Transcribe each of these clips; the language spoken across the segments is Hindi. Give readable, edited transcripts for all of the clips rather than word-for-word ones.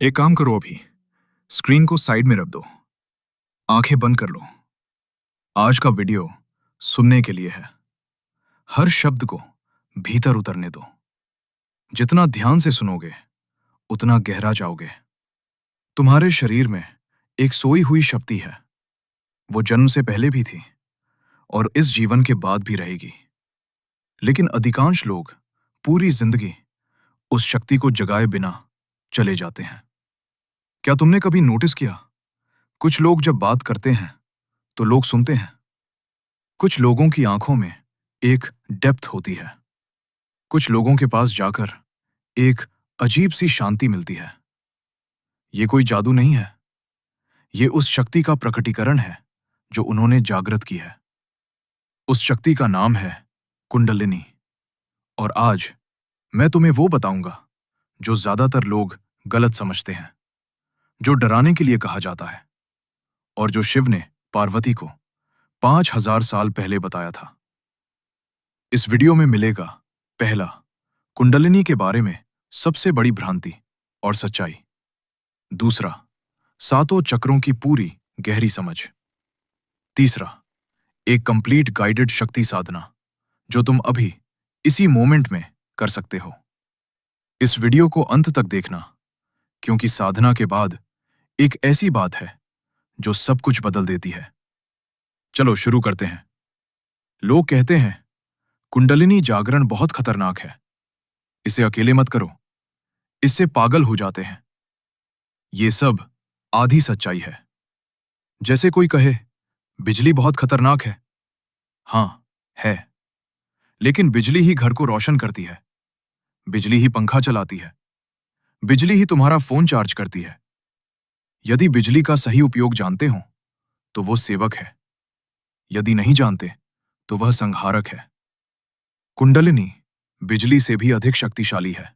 एक काम करो, अभी स्क्रीन को साइड में रख दो, आंखें बंद कर लो। आज का वीडियो सुनने के लिए है। हर शब्द को भीतर उतरने दो। जितना ध्यान से सुनोगे उतना गहरा जाओगे। तुम्हारे शरीर में एक सोई हुई शक्ति है। वो जन्म से पहले भी थी और इस जीवन के बाद भी रहेगी। लेकिन अधिकांश लोग पूरी जिंदगी उस शक्ति को जगाए बिना चले जाते हैं। क्या तुमने कभी नोटिस किया, कुछ लोग जब बात करते हैं तो लोग सुनते हैं। कुछ लोगों की आंखों में एक डेप्थ होती है। कुछ लोगों के पास जाकर एक अजीब सी शांति मिलती है। ये कोई जादू नहीं है, ये उस शक्ति का प्रकटीकरण है जो उन्होंने जागृत की है। उस शक्ति का नाम है कुंडलिनी। और आज मैं तुम्हें वो बताऊंगा जो ज्यादातर लोग गलत समझते हैं, जो डराने के लिए कहा जाता है और जो शिव ने पार्वती को 5000 साल पहले बताया था। इस वीडियो में मिलेगा पहला, कुंडलिनी के बारे में सबसे बड़ी भ्रांति और सच्चाई। दूसरा, सातों चक्रों की पूरी गहरी समझ। तीसरा, एक कंप्लीट गाइडेड शक्ति साधना जो तुम अभी इसी मोमेंट में कर सकते हो। इस वीडियो को अंत तक देखना, क्योंकि साधना के बाद एक ऐसी बात है जो सब कुछ बदल देती है। चलो शुरू करते हैं। लोग कहते हैं कुंडलिनी जागरण बहुत खतरनाक है, इसे अकेले मत करो, इससे पागल हो जाते हैं। ये सब आधी सच्चाई है। जैसे कोई कहे बिजली बहुत खतरनाक है। हाँ, है, लेकिन बिजली ही घर को रोशन करती है, बिजली ही पंखा चलाती है, बिजली ही तुम्हारा फोन चार्ज करती है। यदि बिजली का सही उपयोग जानते हो तो वो सेवक है, यदि नहीं जानते तो वह संहारक है। कुंडलिनी बिजली से भी अधिक शक्तिशाली है।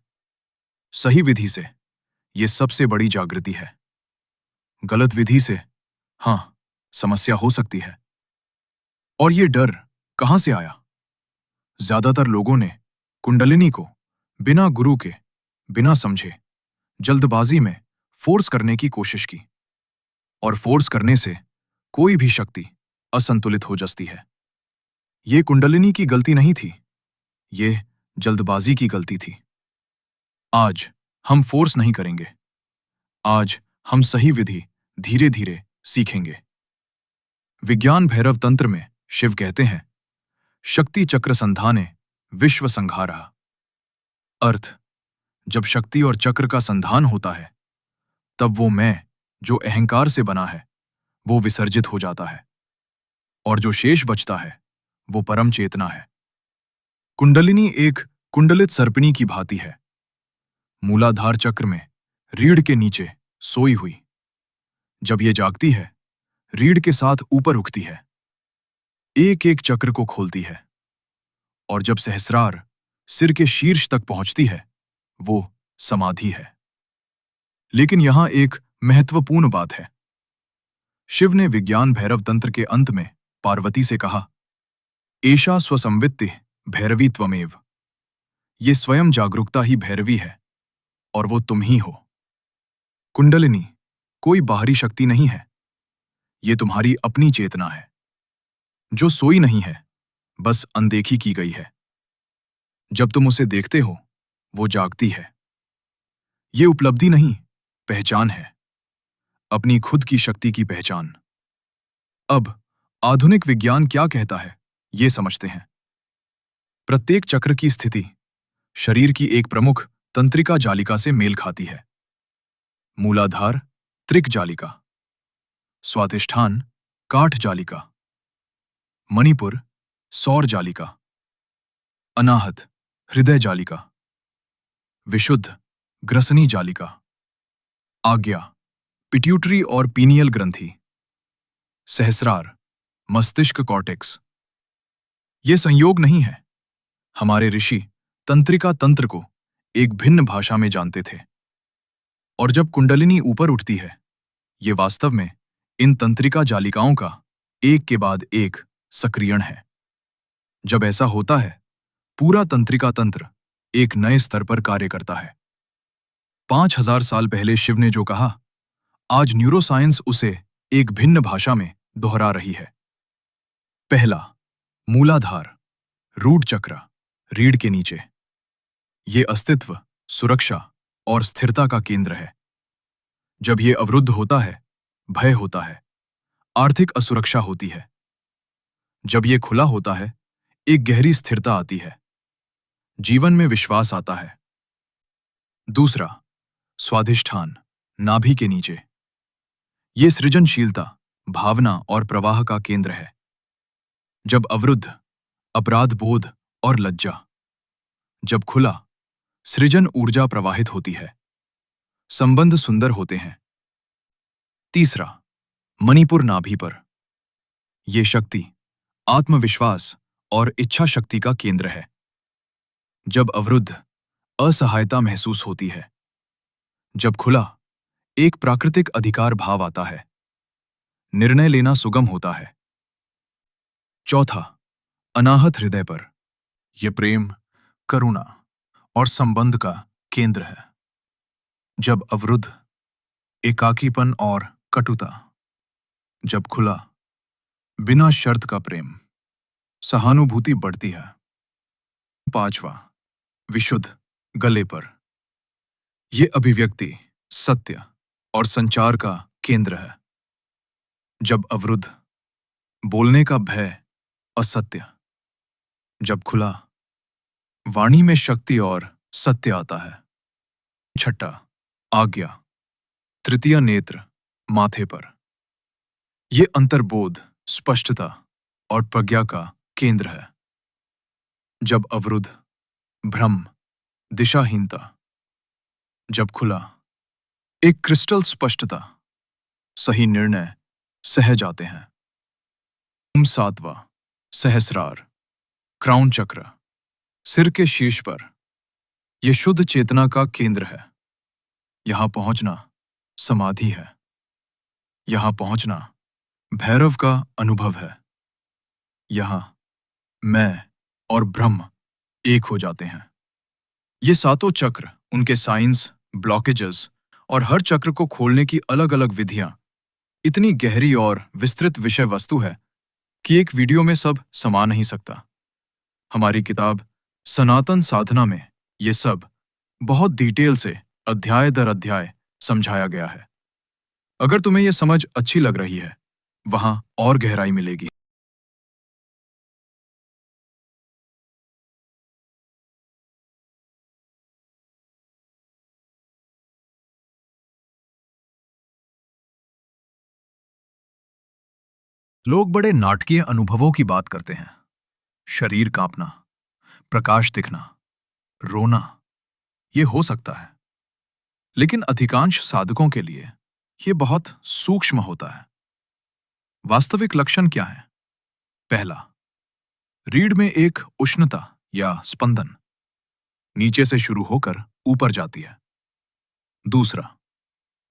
सही विधि से ये सबसे बड़ी जागृति है। गलत विधि से, हाँ, समस्या हो सकती है। और ये डर कहां से आया? ज्यादातर लोगों ने कुंडलिनी को बिना गुरु के, बिना समझे, जल्दबाजी में फोर्स करने की कोशिश की। और फोर्स करने से कोई भी शक्ति असंतुलित हो जाती है। ये कुंडलिनी की गलती नहीं थी, ये जल्दबाजी की गलती थी। आज हम फोर्स नहीं करेंगे, आज हम सही विधि धीरे धीरे सीखेंगे। विज्ञान भैरव तंत्र में शिव कहते हैं, शक्ति चक्र संधाने विश्व संहारः। अर्थ, जब शक्ति और चक्र का संधान होता है तब वो मैं जो अहंकार से बना है वो विसर्जित हो जाता है, और जो शेष बचता है वो परम चेतना है। कुंडलिनी एक कुंडलित सर्पिणी की भांति है, मूलाधार चक्र में रीढ़ के नीचे सोई हुई। जब ये जागती है, रीढ़ के साथ ऊपर उठती है, एक एक चक्र को खोलती है, और जब सहस्रार सिर के शीर्ष तक पहुंचती है, वो समाधि है। लेकिन यहां एक महत्वपूर्ण बात है। शिव ने विज्ञान भैरव तंत्र के अंत में पार्वती से कहा, एषा स्वसंवित्ति भैरवी त्वमेव। ये स्वयं जागरूकता ही भैरवी है और वो तुम ही हो। कुंडलिनी कोई बाहरी शक्ति नहीं है, ये तुम्हारी अपनी चेतना है, जो सोई नहीं है, बस अनदेखी की गई है। जब तुम उसे देखते हो, वो जागती है। ये उपलब्धि नहीं, पहचान है, अपनी खुद की शक्ति की पहचान। अब आधुनिक विज्ञान क्या कहता है, ये समझते हैं। प्रत्येक चक्र की स्थिति शरीर की एक प्रमुख तंत्रिका जालिका से मेल खाती है। मूलाधार त्रिक जालिका, स्वाधिष्ठान काठ जालिका, मणिपुर सौर जालिका, अनाहत हृदय जालिका, विशुद्ध ग्रसनी जालिका, आज्ञा पिट्यूटरी और पीनियल ग्रंथि, सहस्रार मस्तिष्क कॉर्टेक्स। ये संयोग नहीं है, हमारे ऋषि तंत्रिका तंत्र को एक भिन्न भाषा में जानते थे। और जब कुंडलिनी ऊपर उठती है, ये वास्तव में इन तंत्रिका जालिकाओं का एक के बाद एक सक्रियण है। जब ऐसा होता है, पूरा तंत्रिका तंत्र एक नए स्तर पर कार्य करता है। 5000 साल पहले शिव ने जो कहा, आज न्यूरोसाइंस उसे एक भिन्न भाषा में दोहरा रही है। पहला, मूलाधार, रूट चक्र, रीढ़ के नीचे। ये अस्तित्व, सुरक्षा और स्थिरता का केंद्र है। जब ये अवरुद्ध होता है, भय होता है, आर्थिक असुरक्षा होती है। जब ये खुला होता है, एक गहरी स्थिरता आती है, जीवन में विश्वास आता है। दूसरा, स्वाधिष्ठान, नाभि के नीचे। ये सृजनशीलता, भावना और प्रवाह का केंद्र है। जब अवरुद्ध, अपराध बोध और लज्जा। जब खुला, सृजन ऊर्जा प्रवाहित होती है, संबंध सुंदर होते हैं। तीसरा, मणिपुर नाभि पर। ये शक्ति, आत्मविश्वास और इच्छा शक्ति का केंद्र है। जब अवरुद्ध, असहायता महसूस होती है। जब खुला, एक प्राकृतिक अधिकार भाव आता है, निर्णय लेना सुगम होता है। चौथा, अनाहत हृदय पर। यह प्रेम, करुणा और संबंध का केंद्र है। जब अवरुद्ध, एकाकीपन और कटुता। जब खुला, बिना शर्त का प्रेम, सहानुभूति बढ़ती है। पांचवा, विशुद्ध, गले पर। यह अभिव्यक्ति, सत्य और संचार का केंद्र है। जब अवरुद्ध, बोलने का भय, असत्य। जब खुला, वाणी में शक्ति और सत्य आता है। छठा, आज्ञा, तृतीय नेत्र, माथे पर। यह अंतर्बोध, स्पष्टता और प्रज्ञा का केंद्र है। जब अवरुद्ध, भ्रम, दिशाहीनता। जब खुला, एक क्रिस्टल स्पष्टता, सही निर्णय सहज आते हैं। सातवां, सहस्रार, क्राउन चक्र, सिर के शीर्ष पर। यह शुद्ध चेतना का केंद्र है। यहां पहुंचना समाधि है। यहां पहुंचना भैरव का अनुभव है। यहां मैं और ब्रह्म एक हो जाते हैं। ये सातों चक्र, उनके साइंस, ब्लॉकेजेस और हर चक्र को खोलने की अलग अलग विधियां इतनी गहरी और विस्तृत विषय वस्तु है कि एक वीडियो में सब समा नहीं सकता। हमारी किताब सनातन साधना में ये सब बहुत डिटेल से अध्याय दर अध्याय समझाया गया है। अगर तुम्हें यह समझ अच्छी लग रही है, वहां और गहराई मिलेगी। लोग बड़े नाटकीय अनुभवों की बात करते हैं। शरीर कांपना, प्रकाश दिखना, रोना, ये हो सकता है। लेकिन अधिकांश साधकों के लिए ये बहुत सूक्ष्म होता है। वास्तविक लक्षण क्या है? पहला, रीढ़ में एक उष्णता या स्पंदन, नीचे से शुरू होकर ऊपर जाती है। दूसरा,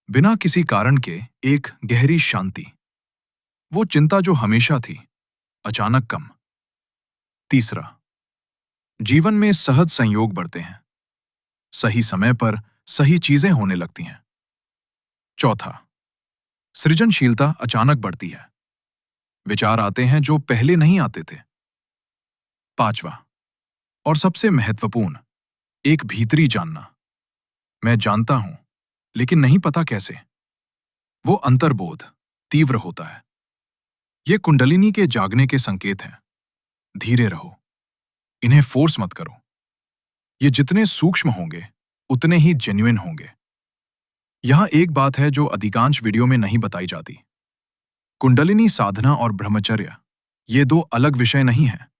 बिना किसी कारण के एक गहरी शांति, वो चिंता जो हमेशा थी, अचानक कम। तीसरा, जीवन में सहज संयोग बढ़ते हैं, सही समय पर सही चीजें होने लगती हैं। चौथा, सृजनशीलता अचानक बढ़ती है, विचार आते हैं जो पहले नहीं आते थे। पांचवा और सबसे महत्वपूर्ण, एक भीतरी जानना, मैं जानता हूं लेकिन नहीं पता कैसे। वो अंतर्बोध तीव्र होता है। ये कुंडलिनी के जागने के संकेत हैं। धीरे रहो, इन्हें फोर्स मत करो। ये जितने सूक्ष्म होंगे उतने ही जेन्युइन होंगे। यहां एक बात है जो अधिकांश वीडियो में नहीं बताई जाती। कुंडलिनी साधना और ब्रह्मचर्य ये दो अलग विषय नहीं हैं।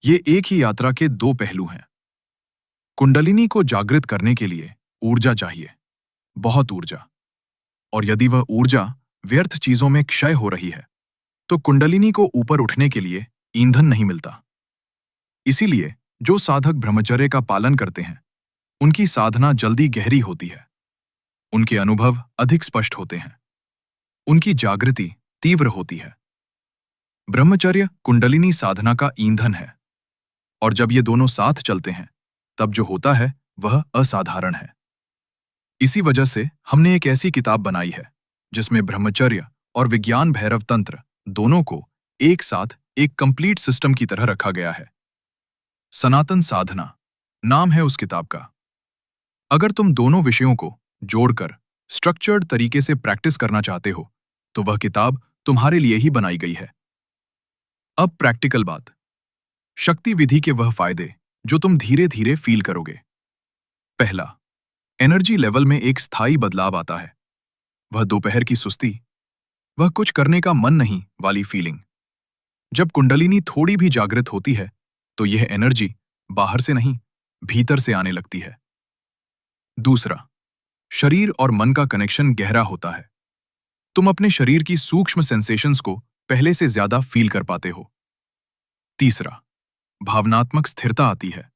ये एक ही यात्रा के दो पहलू हैं। कुंडलिनी को जागृत करने के लिए ऊर्जा चाहिए, बहुत ऊर्जा। और यदि वह ऊर्जा व्यर्थ चीजों में क्षय हो रही है, तो कुंडलिनी को ऊपर उठने के लिए ईंधन नहीं मिलता। इसीलिए जो साधक ब्रह्मचर्य का पालन करते हैं, उनकी साधना जल्दी गहरी होती है, उनके अनुभव अधिक स्पष्ट होते हैं, उनकी जागृति तीव्र होती है। ब्रह्मचर्य कुंडलिनी साधना का ईंधन है, और जब ये दोनों साथ चलते हैं, तब जो होता है वह असाधारण है। इसी वजह से हमने एक ऐसी किताब बनाई है जिसमें ब्रह्मचर्य और विज्ञान भैरव तंत्र दोनों को एक साथ एक कंप्लीट सिस्टम की तरह रखा गया है। सनातन साधना नाम है उस किताब का। अगर तुम दोनों विषयों को जोड़कर स्ट्रक्चर्ड तरीके से प्रैक्टिस करना चाहते हो तो वह किताब तुम्हारे लिए ही बनाई गई है। अब प्रैक्टिकल बात, शक्ति विधि के वह फायदे जो तुम धीरे धीरे फील करोगे। पहला, एनर्जी लेवल में एक स्थायी बदलाव आता है। वह दोपहर की सुस्ती, वह कुछ करने का मन नहीं वाली फीलिंग। जब कुंडलिनी थोड़ी भी जागृत होती है तो यह एनर्जी बाहर से नहीं, भीतर से आने लगती है। दूसरा, शरीर और मन का कनेक्शन गहरा होता है। तुम अपने शरीर की सूक्ष्म सेंसेशंस को पहले से ज्यादा फील कर पाते हो। तीसरा, भावनात्मक स्थिरता आती है।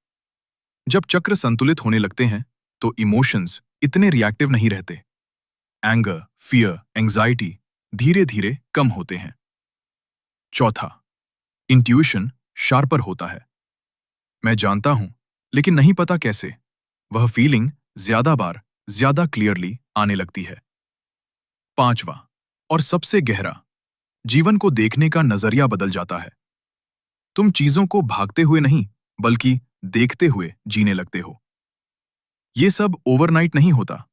जब चक्र संतुलित होने लगते हैं तो इमोशंस इतने रिएक्टिव नहीं रहते। एंगर, फियर, एंजाइटी धीरे धीरे कम होते हैं। चौथा, इंट्यूशन शार्पर होता है। मैं जानता हूं, लेकिन नहीं पता कैसे, वह फीलिंग ज्यादा बार ज्यादा क्लियरली आने लगती है। पांचवा और सबसे गहरा, जीवन को देखने का नजरिया बदल जाता है। तुम चीजों को भागते हुए नहीं बल्कि देखते हुए जीने लगते हो। ये सब ओवरनाइट नहीं होता,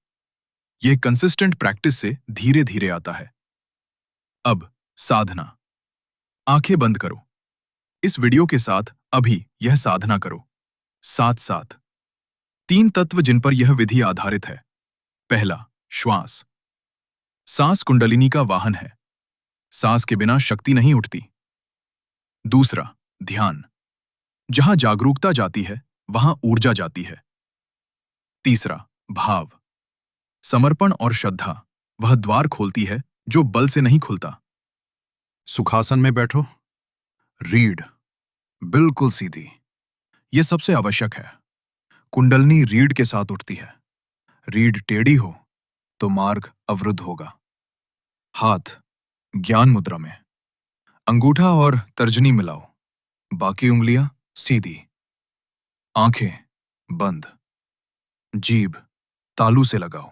यह कंसिस्टेंट प्रैक्टिस से धीरे धीरे आता है। अब साधना। आंखें बंद करो। इस वीडियो के साथ अभी यह साधना करो। साथ साथ 3 तत्व जिन पर यह विधि आधारित है। पहला, श्वास। सांस कुंडलिनी का वाहन है। सांस के बिना शक्ति नहीं उठती। दूसरा, ध्यान। जहां जागरूकता जाती है वहां ऊर्जा जाती है। तीसरा, भाव। समर्पण और श्रद्धा वह द्वार खोलती है जो बल से नहीं खुलता। सुखासन में बैठो। रीढ़ बिल्कुल सीधी, यह सबसे आवश्यक है। कुंडलनी रीढ़ के साथ उठती है। रीढ़ टेढ़ी हो तो मार्ग अवरुद्ध होगा। हाथ ज्ञान मुद्रा में, अंगूठा और तर्जनी मिलाओ, बाकी उंगलियां सीधी। आंखें बंद। जीभ तालू से लगाओ।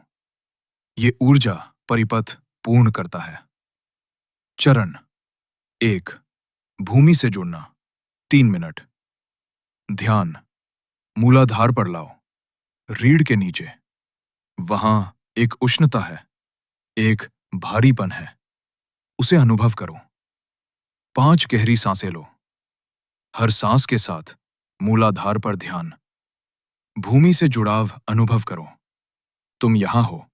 ये ऊर्जा परिपथ पूर्ण करता है। चरण 1, भूमि से जुड़ना 3 मिनट। ध्यान मूलाधार पर लाओ, रीढ़ के नीचे। वहां एक उष्णता है, एक भारीपन है, उसे अनुभव करो। 5 गहरी सांसें लो। हर सांस के साथ मूलाधार पर ध्यान, भूमि से जुड़ाव अनुभव करो। तुम यहां हो,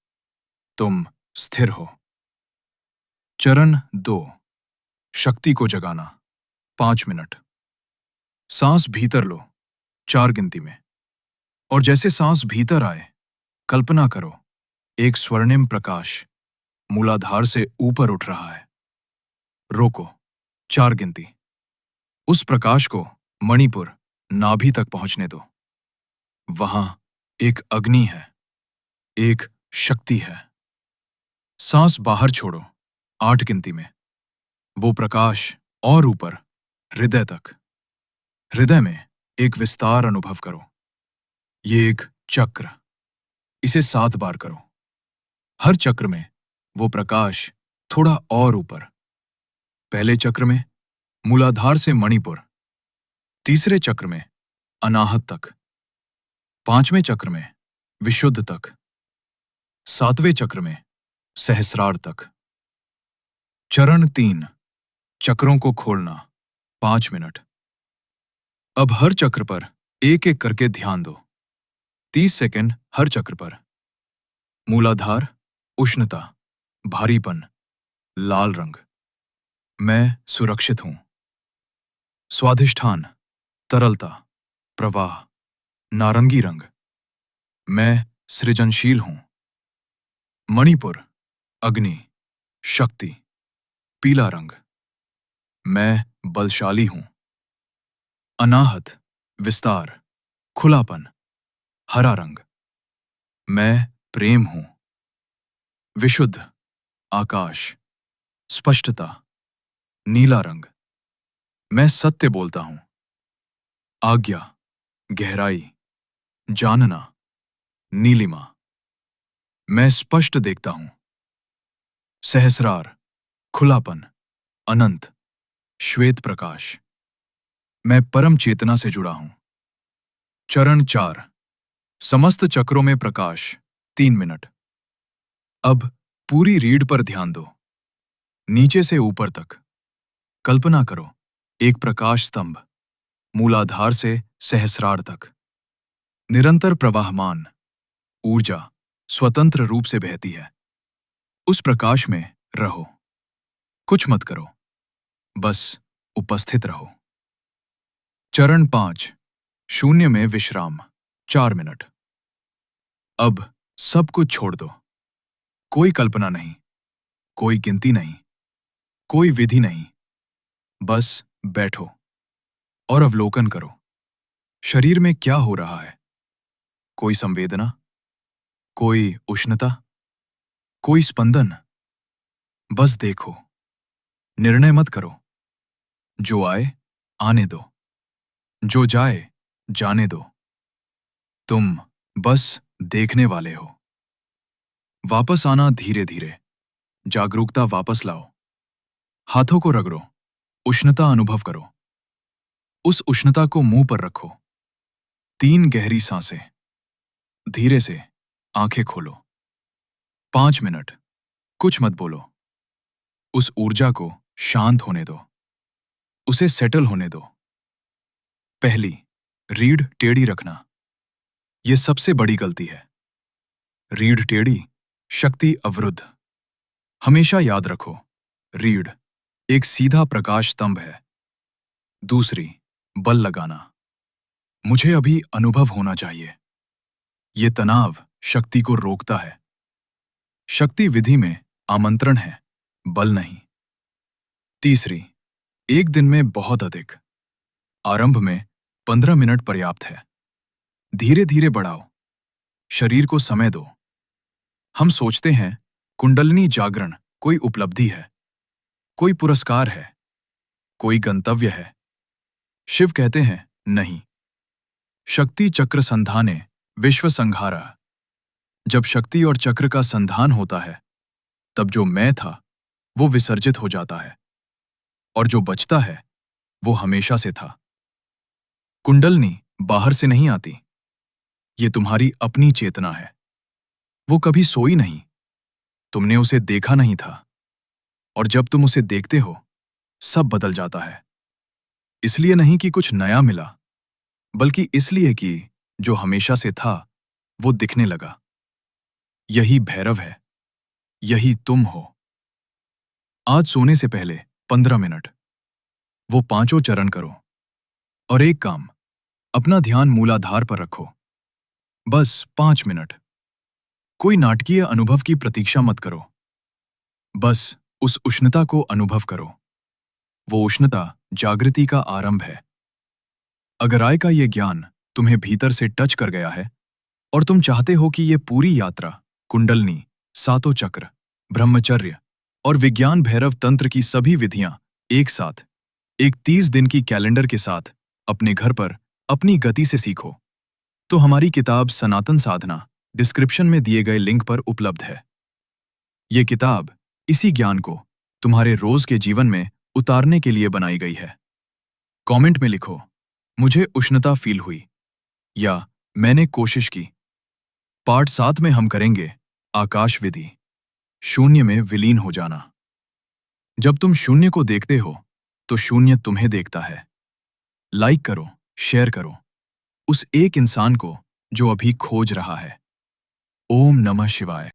तुम स्थिर हो। चरण 2, शक्ति को जगाना 5 मिनट। सांस भीतर लो 4 गिनती में, और जैसे सांस भीतर आए कल्पना करो एक स्वर्णिम प्रकाश मूलाधार से ऊपर उठ रहा है। रोको 4 गिनती। उस प्रकाश को मणिपुर नाभि तक पहुंचने दो। वहां एक अग्नि है, एक शक्ति है। सांस बाहर छोड़ो 8 गिनती में। वो प्रकाश और ऊपर, हृदय तक। हृदय में एक विस्तार अनुभव करो। ये एक चक्र, इसे 7 बार करो। हर चक्र में वो प्रकाश थोड़ा और ऊपर। पहले चक्र में मूलाधार से मणिपुर, तीसरे चक्र में अनाहत तक, 5वें चक्र में विशुद्ध तक, 7वें चक्र में सहस्रार तक। चरण 3, चक्रों को खोलना 5 मिनट। अब हर चक्र पर एक एक करके ध्यान दो। 30 सेकंड हर चक्र पर। मूलाधार उष्णता, भारीपन, लाल रंग, मैं सुरक्षित हूं। स्वाधिष्ठान तरलता, प्रवाह, नारंगी रंग, मैं सृजनशील हूं। मणिपुर अग्नि, शक्ति, पीला रंग, मैं बलशाली हूं। अनाहत विस्तार, खुलापन, हरा रंग, मैं प्रेम हूं। विशुद्ध आकाश, स्पष्टता, नीला रंग, मैं सत्य बोलता हूं। आज्ञा गहराई, जानना, नीलिमा, मैं स्पष्ट देखता हूं। सहस्रार, खुलापन, अनंत, श्वेत प्रकाश। मैं परम चेतना से जुड़ा हूं। चरण 4, समस्त चक्रों में प्रकाश, 3 मिनट। अब पूरी रीढ़ पर ध्यान दो, नीचे से ऊपर तक। कल्पना करो, एक प्रकाश स्तंभ, मूलाधार से सहस्रार तक। निरंतर प्रवाहमान, ऊर्जा स्वतंत्र रूप से बहती है। उस प्रकाश में रहो, कुछ मत करो, बस उपस्थित रहो। चरण 5, शून्य में विश्राम, 4 मिनट। अब सब कुछ छोड़ दो। कोई कल्पना नहीं, कोई गिनती नहीं, कोई विधि नहीं। बस बैठो और अवलोकन करो। शरीर में क्या हो रहा है? कोई संवेदना, कोई उष्णता, कोई स्पंदन? बस देखो, निर्णय मत करो। जो आए आने दो, जो जाए जाने दो। तुम बस देखने वाले हो। वापस आना धीरे धीरे, जागरूकता वापस लाओ। हाथों को रगड़ो, उष्णता अनुभव करो। उस उष्णता को मुंह पर रखो। 3 गहरी सांसें। धीरे से आंखें खोलो। 5 मिनट, कुछ मत बोलो। उस ऊर्जा को शांत होने दो, उसे सेटल होने दो। पहली, रीढ़ टेढ़ी रखना। यह सबसे बड़ी गलती है। रीढ़ टेढ़ी, शक्ति अवरुद्ध। हमेशा याद रखो, रीढ़ एक सीधा प्रकाश स्तंभ है। दूसरी, बल लगाना। मुझे अभी अनुभव होना चाहिए। ये तनाव शक्ति को रोकता है। शक्ति विधि में आमंत्रण है, बल नहीं। तीसरी, एक दिन में बहुत अधिक। आरंभ में 15 मिनट पर्याप्त है। धीरे धीरे बढ़ाओ। शरीर को समय दो। हम सोचते हैं कुंडलिनी जागरण कोई उपलब्धि है, कोई पुरस्कार है, कोई गंतव्य है। शिव कहते हैं नहीं। शक्ति चक्र संधाने विश्व संहारा। जब शक्ति और चक्र का संधान होता है, तब जो मैं था वो विसर्जित हो जाता है, और जो बचता है वो हमेशा से था। कुंडलनी बाहर से नहीं आती, ये तुम्हारी अपनी चेतना है। वो कभी सोई नहीं, तुमने उसे देखा नहीं था, और जब तुम उसे देखते हो सब बदल जाता है। इसलिए नहीं कि कुछ नया मिला, बल्कि इसलिए कि जो हमेशा से था वो दिखने लगा। यही भैरव है, यही तुम हो। आज सोने से पहले 15 मिनट वो पांचों चरण करो, और एक काम, अपना ध्यान मूलाधार पर रखो। बस 5 मिनट। कोई नाटकीय अनुभव की प्रतीक्षा मत करो, बस उस उष्णता को अनुभव करो। वो उष्णता जागृति का आरंभ है। अगर आय का ये ज्ञान तुम्हें भीतर से टच कर गया है, और तुम चाहते हो कि ये पूरी यात्रा कुंडलनी, सातों चक्र, ब्रह्मचर्य और विज्ञान भैरव तंत्र की सभी विधियां एक साथ एक 30 दिन की कैलेंडर के साथ अपने घर पर अपनी गति से सीखो, तो हमारी किताब सनातन साधना डिस्क्रिप्शन में दिए गए लिंक पर उपलब्ध है। ये किताब इसी ज्ञान को तुम्हारे रोज के जीवन में उतारने के लिए बनाई गई है। कमेंट में लिखो, मुझे उष्णता फील हुई, या मैंने कोशिश की। पार्ट 7 में हम करेंगे आकाश विधि, शून्य में विलीन हो जाना। जब तुम शून्य को देखते हो तो शून्य तुम्हें देखता है। लाइक करो, शेयर करो उस एक इंसान को जो अभी खोज रहा है। ओम नमः शिवाय।